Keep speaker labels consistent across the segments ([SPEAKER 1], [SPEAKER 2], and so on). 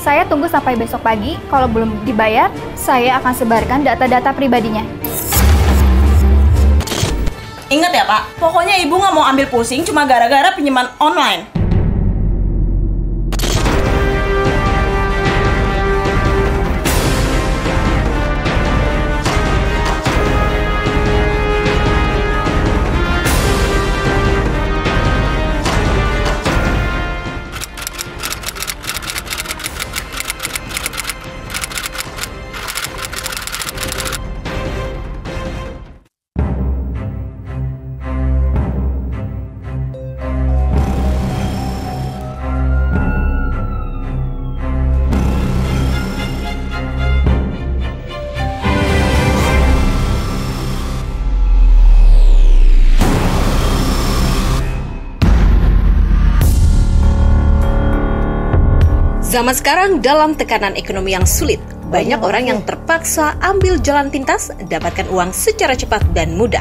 [SPEAKER 1] Saya tunggu sampai besok pagi. Kalau belum dibayar, saya akan sebarkan data-data pribadinya.
[SPEAKER 2] Ingat ya Pak, pokoknya Ibu nggak mau ambil pusing cuma gara-gara pinjaman online.
[SPEAKER 3] Zaman sekarang dalam tekanan ekonomi yang sulit, banyak orang yang terpaksa ambil jalan pintas, dapatkan uang secara cepat dan mudah.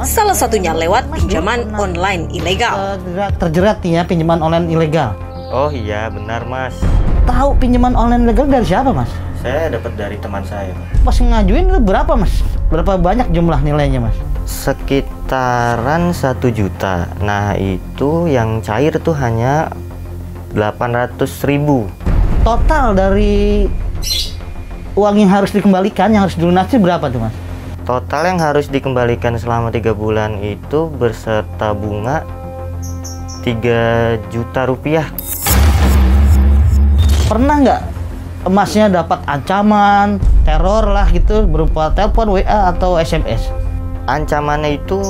[SPEAKER 3] Salah satunya lewat pinjaman online ilegal.
[SPEAKER 4] Terjerat nih ya pinjaman online ilegal.
[SPEAKER 5] Oh iya benar Mas.
[SPEAKER 4] Tahu pinjaman online ilegal dari siapa Mas?
[SPEAKER 5] Saya dapat dari teman saya.
[SPEAKER 4] Pas ngajuin itu berapa Mas? Berapa banyak jumlah nilainya Mas?
[SPEAKER 5] Sekitaran 1 juta. Nah itu yang cair tuh hanya 800.000.
[SPEAKER 4] Total dari uang yang harus dikembalikan, yang harus dilunasi berapa tuh Mas?
[SPEAKER 5] Total yang harus dikembalikan selama 3 bulan itu berserta bunga 3 juta rupiah.
[SPEAKER 4] Pernah nggak Masnya dapat ancaman, teror lah gitu berupa telepon, WA atau SMS?
[SPEAKER 5] Ancamannya itu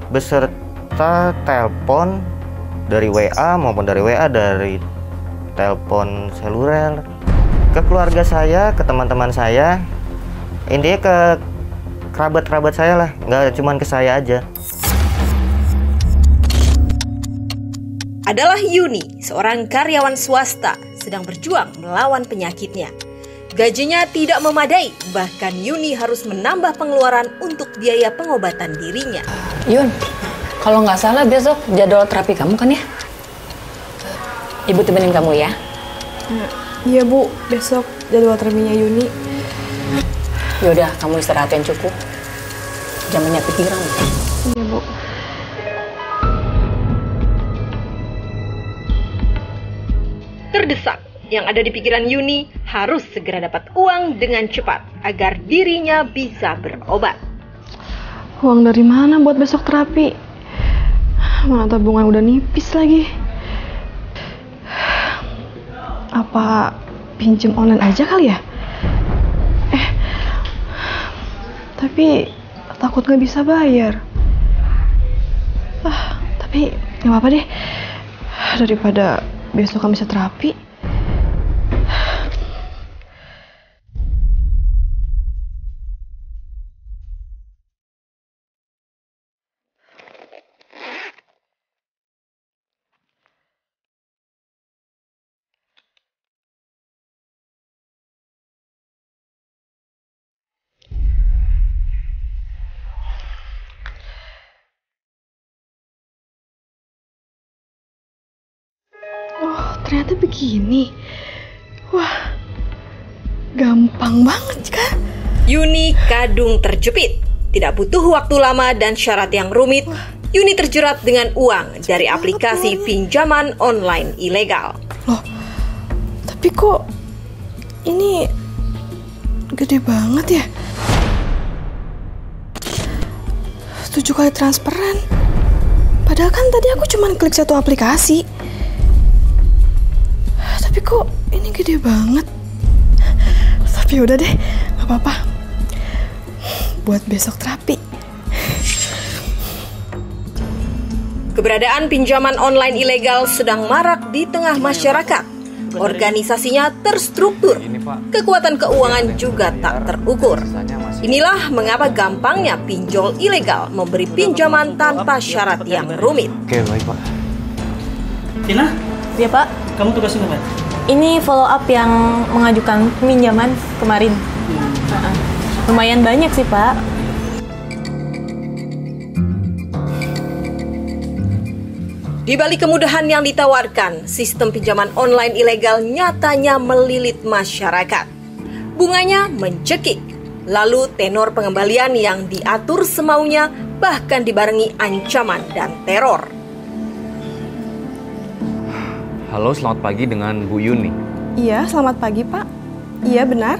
[SPEAKER 5] beserta telepon dari WA maupun dari WA dari telepon seluler ke keluarga saya, ke teman-teman saya, intinya ke kerabat-kerabat saya lah, nggak cuma ke saya aja.
[SPEAKER 3] Adalah Yuni, seorang karyawan swasta, sedang berjuang melawan penyakitnya. Gajinya tidak memadai, bahkan Yuni harus menambah pengeluaran untuk biaya pengobatan dirinya.
[SPEAKER 6] Yun, kalau nggak salah besok jadwal terapi kamu kan ya? Ibu temenin kamu ya?
[SPEAKER 7] Iya Bu, besok jadwal terapinya Yuni.
[SPEAKER 6] Yaudah, kamu istirahat yang cukup. Jangan banyak pikiran.
[SPEAKER 7] Iya Bu.
[SPEAKER 3] Terdesak, yang ada di pikiran Yuni harus segera dapat uang dengan cepat agar dirinya bisa berobat.
[SPEAKER 7] Uang dari mana buat besok terapi? Mana tabungan udah nipis lagi. Apa pinjam online aja kali ya? Tapi takut nggak bisa bayar. Tapi nggak apa-apa deh. Daripada besok kan bisa terapi. Ternyata begini. Wah, gampang banget kan?
[SPEAKER 3] Yuni kadung terjepit. Tidak butuh waktu lama dan syarat yang rumit. Yuni terjerat dengan uang dari aplikasi pinjaman online ilegal.
[SPEAKER 7] Loh, tapi kok ini gede banget ya? 7 kali transferan. Padahal kan tadi aku cuma klik satu aplikasi. Tapi kok ini gede banget. Tapi udah deh, gak apa-apa. Buat besok terapi.
[SPEAKER 3] Keberadaan pinjaman online ilegal sedang marak di tengah masyarakat. Organisasinya terstruktur. Kekuatan keuangan juga tak terukur. Inilah mengapa gampangnya pinjol ilegal memberi pinjaman tanpa syarat yang rumit.
[SPEAKER 5] Oke, baik Pak.
[SPEAKER 4] Tina,
[SPEAKER 8] Ya Pak,
[SPEAKER 4] kamu tugasnya apa?
[SPEAKER 8] ini follow up yang mengajukan peminjaman kemarin. Lumayan banyak sih Pak.
[SPEAKER 3] Di balik kemudahan yang ditawarkan, sistem pinjaman online ilegal nyatanya melilit masyarakat. Bunganya mencekik, lalu tenor pengembalian yang diatur semaunya bahkan dibarengi ancaman dan teror.
[SPEAKER 9] Halo, selamat pagi dengan Bu Yuni.
[SPEAKER 7] Iya, selamat pagi Pak. Iya benar.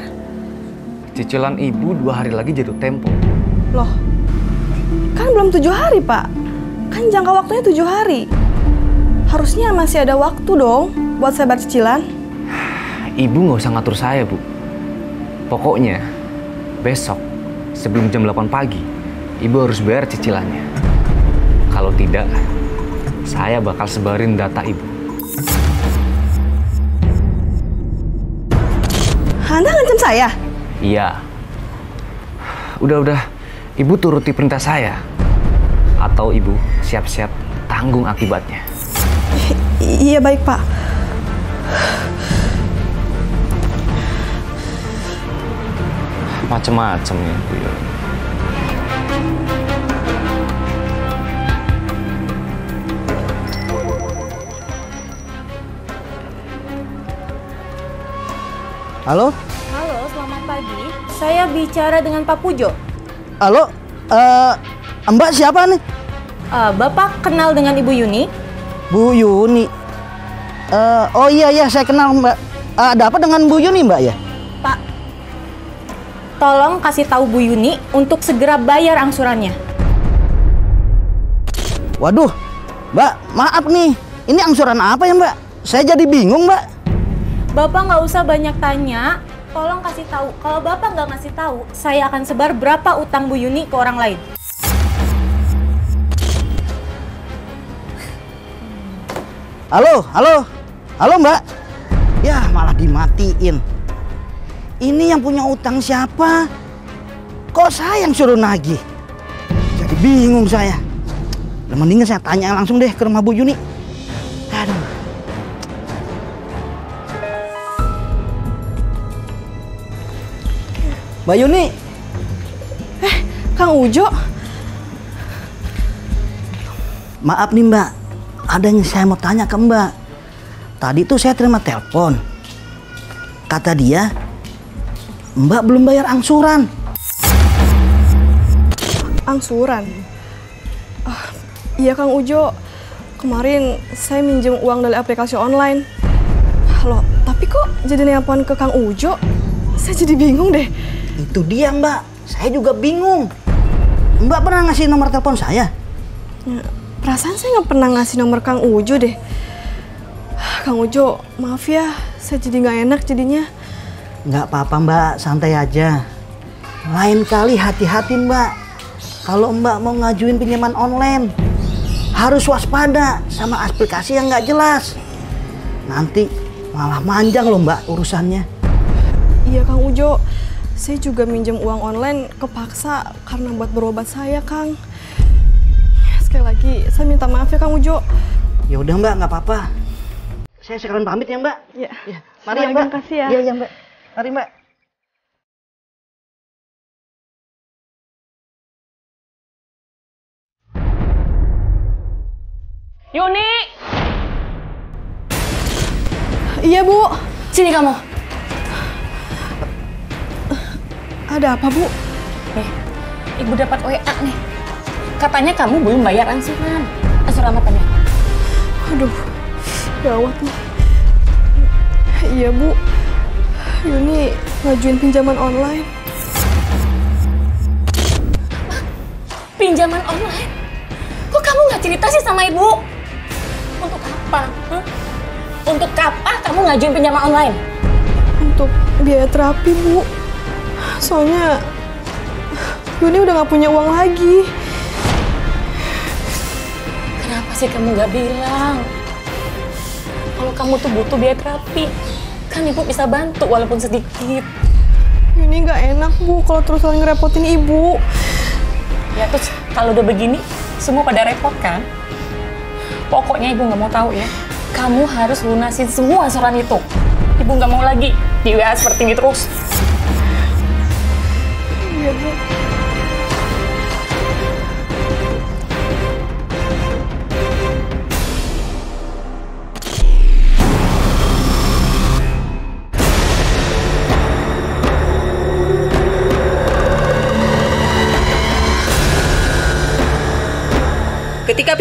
[SPEAKER 9] Cicilan Ibu 2 hari lagi jatuh tempo.
[SPEAKER 7] Loh, kan belum 7 hari Pak. Kan jangka waktunya 7 hari. Harusnya masih ada waktu dong buat saya bayar cicilan.
[SPEAKER 9] Ibu nggak usah ngatur saya, Bu. Pokoknya besok sebelum jam 8 pagi, Ibu harus bayar cicilannya. Kalau tidak, saya bakal sebarin data Ibu.
[SPEAKER 7] Anda ngancam saya?
[SPEAKER 9] Iya. Udah. Ibu turuti perintah saya. Atau Ibu siap-siap tanggung akibatnya.
[SPEAKER 7] Iya baik Pak.
[SPEAKER 9] Macem-macem ya Bu Yuni.
[SPEAKER 4] Halo?
[SPEAKER 8] Halo, selamat pagi. Saya bicara dengan Pak Pujo.
[SPEAKER 4] Halo? Mbak siapa nih?
[SPEAKER 8] Bapak kenal dengan Ibu Yuni?
[SPEAKER 4] Bu Yuni. Oh iya saya kenal Mbak. Ada apa dengan Bu Yuni Mbak ya?
[SPEAKER 8] Pak, tolong kasih tahu Bu Yuni untuk segera bayar angsurannya.
[SPEAKER 4] Waduh, Mbak, maaf nih. Ini angsuran apa ya Mbak? Saya jadi bingung Mbak.
[SPEAKER 8] Bapak nggak usah banyak tanya, tolong kasih tahu. Kalau Bapak nggak ngasih tahu, saya akan sebar berapa utang Bu Yuni ke orang lain.
[SPEAKER 4] Halo Mbak. Ya malah dimatiin. Ini yang punya utang siapa? Kok saya yang suruh nagih? Jadi bingung saya. Mendingan saya tanya langsung deh ke rumah Bu Yuni. Aduh. Mbak Yuni.
[SPEAKER 7] Kang Ujo.
[SPEAKER 4] Maaf nih Mbak. Ada yang saya mau tanya ke Mbak. Tadi tuh saya terima telepon. Kata dia, Mbak belum bayar angsuran.
[SPEAKER 7] Angsuran? Iya Kang Ujo. Kemarin saya minjem uang dari aplikasi online. Loh, tapi kok jadi nelpon ke Kang Ujo? Saya jadi bingung deh.
[SPEAKER 4] Itu dia Mbak. Saya juga bingung. Mbak pernah ngasih nomor telepon saya?
[SPEAKER 7] Ya, perasaan saya nggak pernah ngasih nomor Kang Ujo deh. Kang Ujo, maaf ya, saya jadi nggak enak jadinya.
[SPEAKER 4] Nggak apa-apa Mbak, santai aja. Lain kali hati-hati Mbak. Kalau Mbak mau ngajuin pinjaman online, harus waspada sama aplikasi yang nggak jelas. Nanti malah manjang loh Mbak urusannya.
[SPEAKER 7] Iya Kang Ujo, saya juga minjem uang online kepaksa karena buat berobat saya Kang. Sekali lagi, saya minta maaf ya Kang Ujo.
[SPEAKER 4] Ya udah Mbak, nggak apa-apa. Saya sekalian pamit ya Mbak.
[SPEAKER 7] Ya.
[SPEAKER 4] Mari ya Mbak.
[SPEAKER 7] Makasih ya.
[SPEAKER 4] Iya Mbak. Mari Mbak.
[SPEAKER 6] Yuni!
[SPEAKER 7] Iya Bu.
[SPEAKER 6] Sini kamu.
[SPEAKER 7] Ada apa Bu?
[SPEAKER 6] Nih, Ibu dapat WA nih. Katanya kamu belum bayar angsuran. Angsuran apanya?
[SPEAKER 7] Aduh, gawat nih. Iya Bu, Yuni ngajuin pinjaman online.
[SPEAKER 6] Pinjaman online? Kok kamu nggak cerita sih sama Ibu? Untuk apa? Untuk apa kamu ngajuin pinjaman online?
[SPEAKER 7] Untuk biaya terapi Bu. Soalnya Yuni udah nggak punya uang lagi.
[SPEAKER 6] Kenapa sih kamu nggak bilang? Kalau kamu tuh butuh biaya terapi, kan Ibu bisa bantu walaupun sedikit.
[SPEAKER 7] Yuni nggak enak Bu kalau terus-terusan ngerepotin Ibu.
[SPEAKER 6] Ya terus kalau udah begini, semua pada repot kan? Pokoknya Ibu nggak mau tahu ya. Kamu harus lunasin semua angsuran itu. Ibu nggak mau lagi di WA seperti ini terus.
[SPEAKER 7] Iya Bu.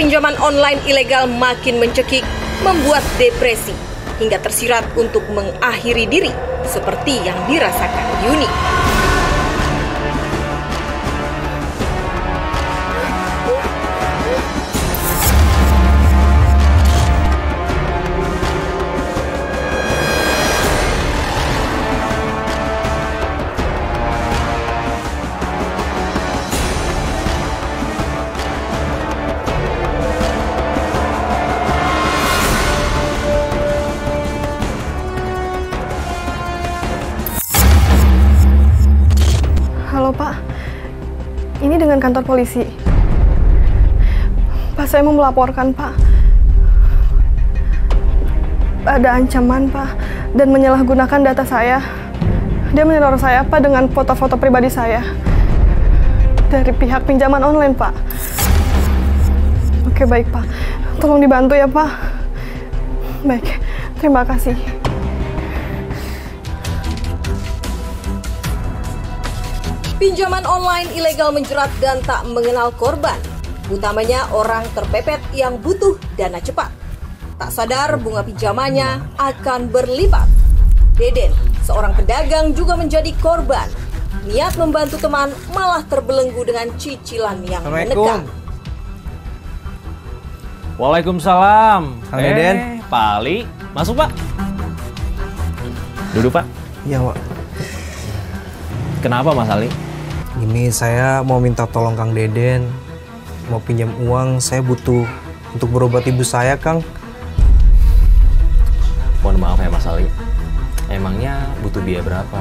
[SPEAKER 3] pinjaman online ilegal makin mencekik, membuat depresi, hingga tersirat untuk mengakhiri diri, seperti yang dirasakan Yuni.
[SPEAKER 7] Pak, ini dengan kantor polisi. Pak, saya mau melaporkan, Pak. Ada ancaman, Pak, dan menyalahgunakan data saya. Dia meneror saya, Pak, dengan foto-foto pribadi saya dari pihak pinjaman online, Pak. Oke, baik, Pak. Tolong dibantu ya, Pak. Baik, terima kasih.
[SPEAKER 3] Pinjaman online ilegal menjerat dan tak mengenal korban, utamanya orang terpepet yang butuh dana cepat. Tak sadar bunga pinjamannya akan berlipat. Deden, seorang pedagang, juga menjadi korban. Niat membantu teman malah terbelenggu dengan cicilan yang menekan.
[SPEAKER 10] Waalaikumsalam.
[SPEAKER 9] Kang Deden.
[SPEAKER 10] Pak Ali, masuk Pak. Duduk Pak.
[SPEAKER 11] Iya Pak.
[SPEAKER 10] Kenapa Mas Ali?
[SPEAKER 11] Ini saya mau minta tolong Kang Deden. Mau pinjam uang, saya butuh untuk berobat ibu saya, Kang.
[SPEAKER 10] Mohon maaf ya Mas Ali. Emangnya butuh biaya berapa?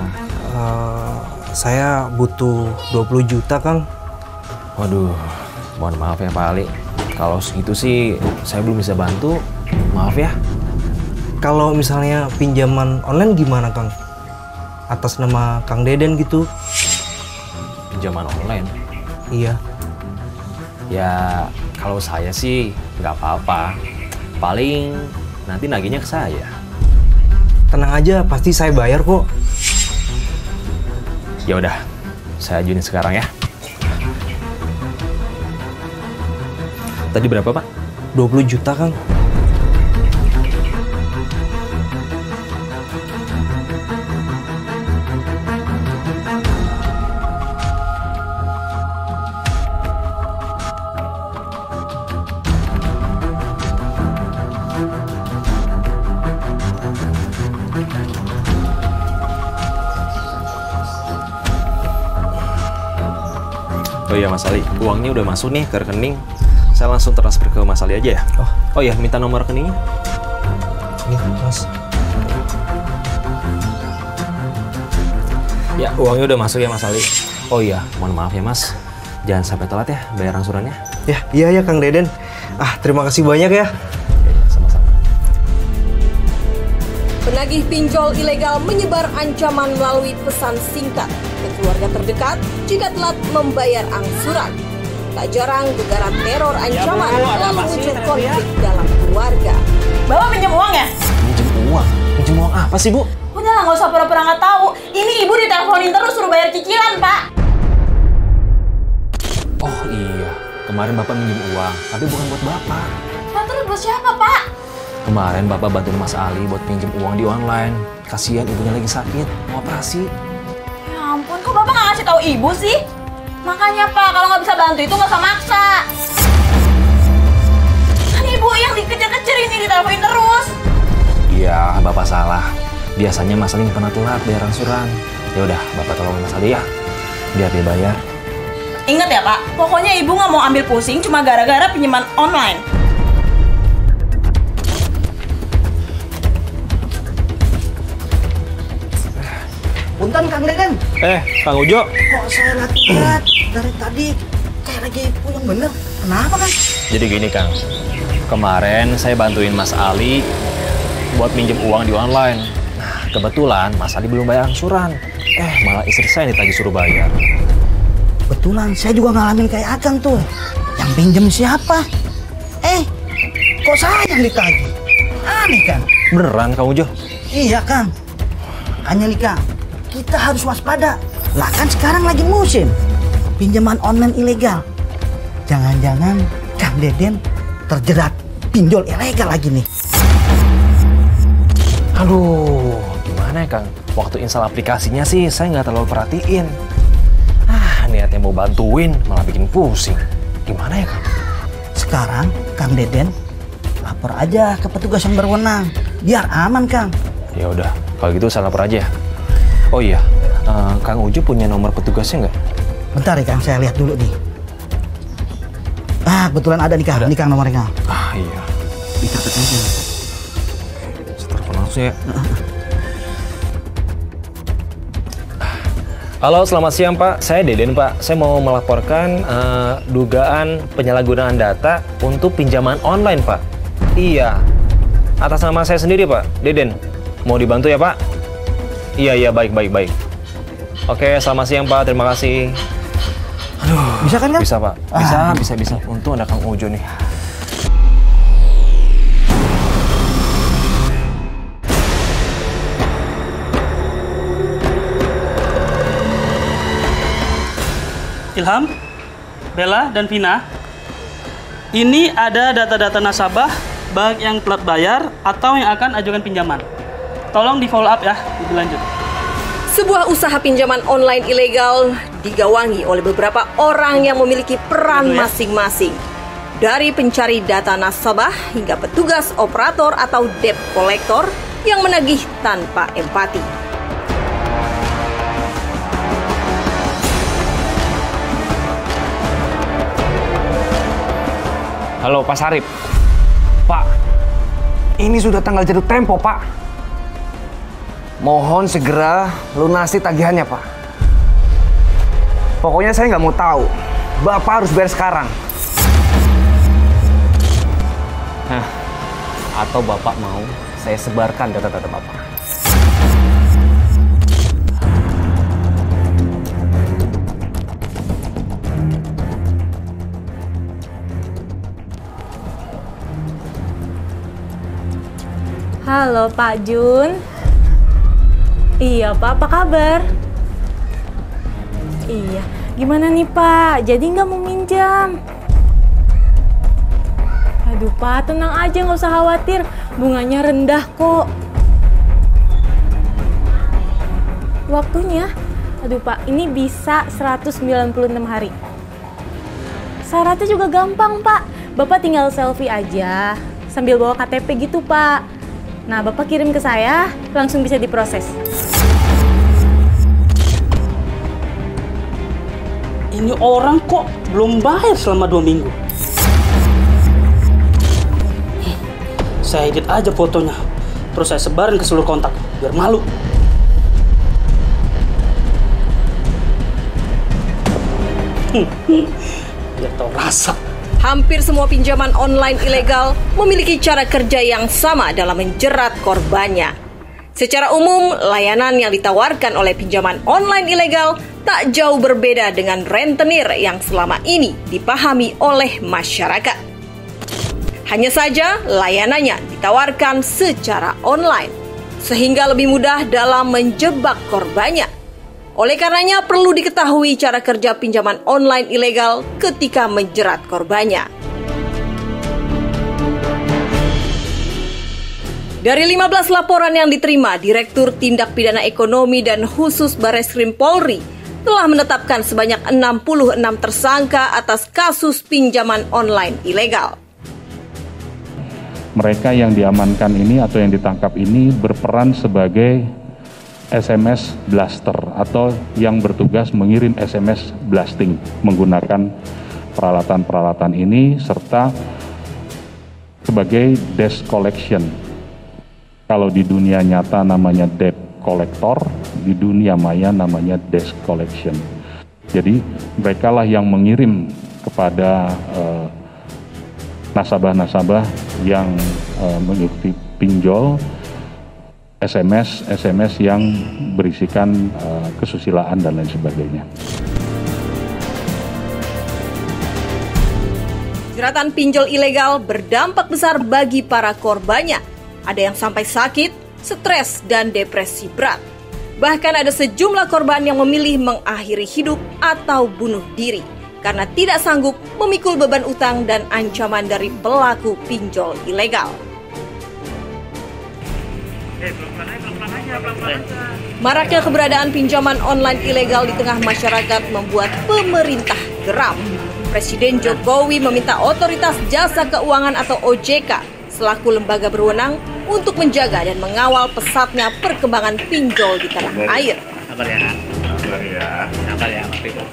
[SPEAKER 11] Saya butuh 20 juta, Kang.
[SPEAKER 10] Waduh, mohon maaf ya Pak Ali. Kalau segitu sih saya belum bisa bantu. Maaf ya.
[SPEAKER 11] Kalau misalnya pinjaman online gimana, Kang? Atas nama Kang Deden gitu.
[SPEAKER 10] Pinjaman online?
[SPEAKER 11] Iya.
[SPEAKER 10] Ya, kalau saya sih nggak apa-apa. Paling nanti nagihnya ke saya.
[SPEAKER 11] Tenang aja, pasti saya bayar kok.
[SPEAKER 10] Ya udah, saya ajuin sekarang ya. Tadi berapa, Pak?
[SPEAKER 11] 20 juta, Kang.
[SPEAKER 10] Oh iya Mas Ali, uangnya udah masuk nih ke rekening. Saya langsung transfer ke Mas Ali aja ya. Oh iya, minta nomor rekeningnya.
[SPEAKER 11] Ini Mas.
[SPEAKER 10] Ya, uangnya udah masuk ya Mas Ali. Oh iya, mohon maaf ya Mas. Jangan sampai telat ya bayar angsurannya.
[SPEAKER 11] Ya, iya Kang Deden. Terima kasih banyak ya.
[SPEAKER 10] Sama-sama.
[SPEAKER 3] Penagih pinjol ilegal menyebar ancaman melalui pesan singkat ke keluarga terdekat jika telat membayar angsuran. Tak jarang gegara teror ancaman lalu muncul konflik dalam keluarga.
[SPEAKER 2] Bapak pinjam uang ya?
[SPEAKER 10] Pinjam uang? Pinjam uang apa sih, Bu?
[SPEAKER 2] Udah lah, nggak usah pura-pura nggak tahu. Ini ibu diteleponin terus suruh bayar cicilan, Pak.
[SPEAKER 10] Oh iya, kemarin Bapak minjem uang, tapi bukan buat Bapak.
[SPEAKER 2] Nah, terus buat siapa, Pak?
[SPEAKER 10] Kemarin Bapak bantuin Mas Ali buat pinjam uang di online. Kasihan ibunya lagi sakit, mau operasi.
[SPEAKER 2] Ya ampun, kok Bapak nggak ngasih tahu ibu sih? Makanya Pak, kalau nggak bisa bantu itu nggak usah maksa. Kan ibu yang dikejar-kejar ini diteleponin terus.
[SPEAKER 10] Iya, Bapak salah. Biasanya Mas Ali nggak pernah telat bayar angsuran. Ya udah, Bapak tolongin Mas Ali ya, biar dia bayar.
[SPEAKER 2] Ingat ya Pak, pokoknya ibu nggak mau ambil pusing cuma gara-gara pinjaman online.
[SPEAKER 4] Punten Kang Deden.
[SPEAKER 10] Kang Ujo.
[SPEAKER 4] Kok saya lihat dari tadi kayak lagi puyeng bener. Kenapa Kang?
[SPEAKER 10] Jadi gini Kang, kemarin saya bantuin Mas Ali buat minjem uang di online. Nah, kebetulan Mas Ali belum bayar angsuran. Malah istri saya ditagih suruh bayar.
[SPEAKER 4] Kebetulan saya juga ngalamin kayak Akang tuh. Yang pinjem siapa? Kok saya yang ditagih? Aneh kan?
[SPEAKER 10] Beneran Kang Ujo?
[SPEAKER 4] Iya Kang. Hanya nih Kang, kita harus waspada. Lah kan sekarang lagi musim pinjaman online ilegal. Jangan-jangan Kang Deden terjerat pinjol ilegal lagi nih.
[SPEAKER 10] Aduh, gimana ya Kang? Waktu install aplikasinya sih saya nggak terlalu perhatiin. Niatnya mau bantuin malah bikin pusing. Gimana ya Kang?
[SPEAKER 4] Sekarang Kang Deden lapor aja ke petugas yang berwenang, biar aman Kang.
[SPEAKER 10] Ya udah, kalau gitu saya lapor aja. Oh iya, Kang Uju punya nomor petugasnya nggak?
[SPEAKER 4] Bentar ya Kang, saya lihat dulu nih. Kebetulan ada nih Kang. Ini Kang nomornya Kang.
[SPEAKER 10] Iya.
[SPEAKER 4] Dicatat aja.
[SPEAKER 10] Telepon langsung ya. Halo, selamat siang Pak. Saya Deden Pak. Saya mau melaporkan dugaan penyalahgunaan data untuk pinjaman online Pak. Iya. Atas nama saya sendiri Pak, Deden. Mau dibantu ya Pak? Iya, baik. Oke, selamat siang Pak. Terima kasih. Aduh,
[SPEAKER 4] bisa kan Kang?
[SPEAKER 10] Bisa Pak. Bisa. Untung ada Kang Ujo nih.
[SPEAKER 12] Ilham, Bella, dan Vina, ini ada data-data nasabah baik yang telat bayar atau yang akan ajukan pinjaman. Tolong di follow up ya, lebih lanjut.
[SPEAKER 3] Sebuah usaha pinjaman online ilegal digawangi oleh beberapa orang yang memiliki peran masing-masing. Dari pencari data nasabah hingga petugas operator atau debt collector yang menagih tanpa empati.
[SPEAKER 9] Halo Pak Sarip. Pak, ini sudah tanggal jatuh tempo Pak. Mohon segera lunasi tagihannya Pak. Pokoknya saya nggak mau tahu. Bapak harus bayar sekarang. Atau Bapak mau saya sebarkan data-data Bapak.
[SPEAKER 8] Halo Pak Jun. Iya Pak, apa kabar? Iya, gimana nih Pak? Jadi nggak mau minjam? Aduh Pak, tenang aja, nggak usah khawatir. Bunganya rendah kok. Waktunya? Aduh Pak, ini bisa 196 hari. Syaratnya juga gampang Pak. Bapak tinggal selfie aja sambil bawa KTP gitu Pak. Nah, Bapak kirim ke saya, langsung bisa diproses.
[SPEAKER 12] Ini orang kok belum bayar selama 2 minggu. Saya edit aja fotonya, terus saya sebarin ke seluruh kontak, biar malu. Biar tahu rasa.
[SPEAKER 3] Hampir semua pinjaman online ilegal memiliki cara kerja yang sama dalam menjerat korbannya. Secara umum, layanan yang ditawarkan oleh pinjaman online ilegal tak jauh berbeda dengan rentenir yang selama ini dipahami oleh masyarakat. Hanya saja, layanannya ditawarkan secara online, sehingga lebih mudah dalam menjebak korbannya. Oleh karenanya perlu diketahui cara kerja pinjaman online ilegal ketika menjerat korbannya. Dari 15 laporan yang diterima, Direktur Tindak Pidana Ekonomi dan Khusus Bareskrim Polri telah menetapkan sebanyak 66 tersangka atas kasus pinjaman online ilegal.
[SPEAKER 13] Mereka yang diamankan ini atau yang ditangkap ini berperan sebagai SMS blaster atau yang bertugas mengirim SMS blasting menggunakan peralatan-peralatan ini serta sebagai debt collection. Kalau di dunia nyata namanya debt collector, di dunia maya namanya debt collection. Jadi mereka lah yang mengirim kepada nasabah-nasabah yang mengikuti pinjol SMS yang berisikan kesusilaan dan lain sebagainya.
[SPEAKER 3] Jeratan pinjol ilegal berdampak besar bagi para korbannya. Ada yang sampai sakit, stres, dan depresi berat. Bahkan ada sejumlah korban yang memilih mengakhiri hidup atau bunuh diri karena tidak sanggup memikul beban utang dan ancaman dari pelaku pinjol ilegal. Maraknya keberadaan pinjaman online ilegal di tengah masyarakat membuat pemerintah geram. Presiden Jokowi meminta Otoritas Jasa Keuangan atau OJK selaku lembaga berwenang untuk menjaga dan mengawal pesatnya perkembangan pinjol di tanah air.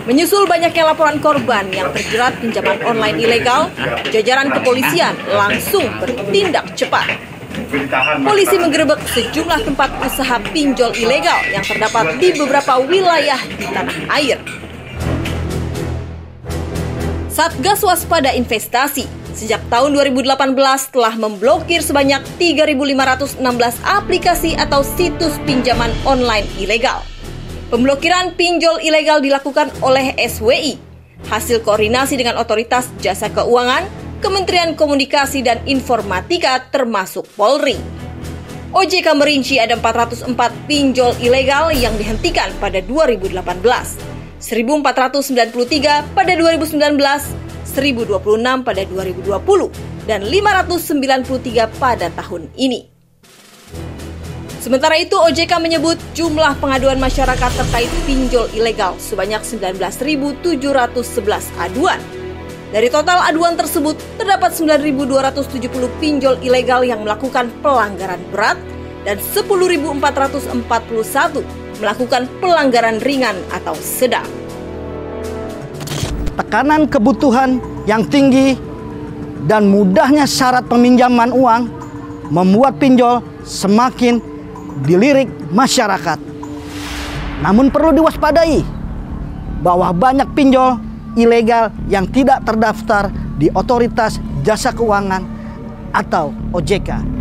[SPEAKER 3] Menyusul banyaknya laporan korban yang terjerat pinjaman online ilegal, jajaran kepolisian langsung bertindak cepat. Polisi menggerebek sejumlah tempat usaha pinjol ilegal yang terdapat di beberapa wilayah di tanah air. Satgas Waspada Investasi sejak tahun 2018 telah memblokir sebanyak 3.516 aplikasi atau situs pinjaman online ilegal. Pemblokiran pinjol ilegal dilakukan oleh SWI, hasil koordinasi dengan Otoritas Jasa Keuangan, Kementerian Komunikasi dan Informatika termasuk Polri. OJK merinci ada 404 pinjol ilegal yang dihentikan pada 2018, 1.493 pada 2019, 1.026 pada 2020, dan 593 pada tahun ini. Sementara itu, OJK menyebut jumlah pengaduan masyarakat terkait pinjol ilegal sebanyak 19.711 aduan. Dari total aduan tersebut, terdapat 9.270 pinjol ilegal yang melakukan pelanggaran berat dan 10.441 melakukan pelanggaran ringan atau sedang.
[SPEAKER 4] Tekanan kebutuhan yang tinggi dan mudahnya syarat peminjaman uang membuat pinjol semakin dilirik masyarakat. Namun perlu diwaspadai bahwa banyak pinjol ilegal yang tidak terdaftar di Otoritas Jasa Keuangan atau OJK.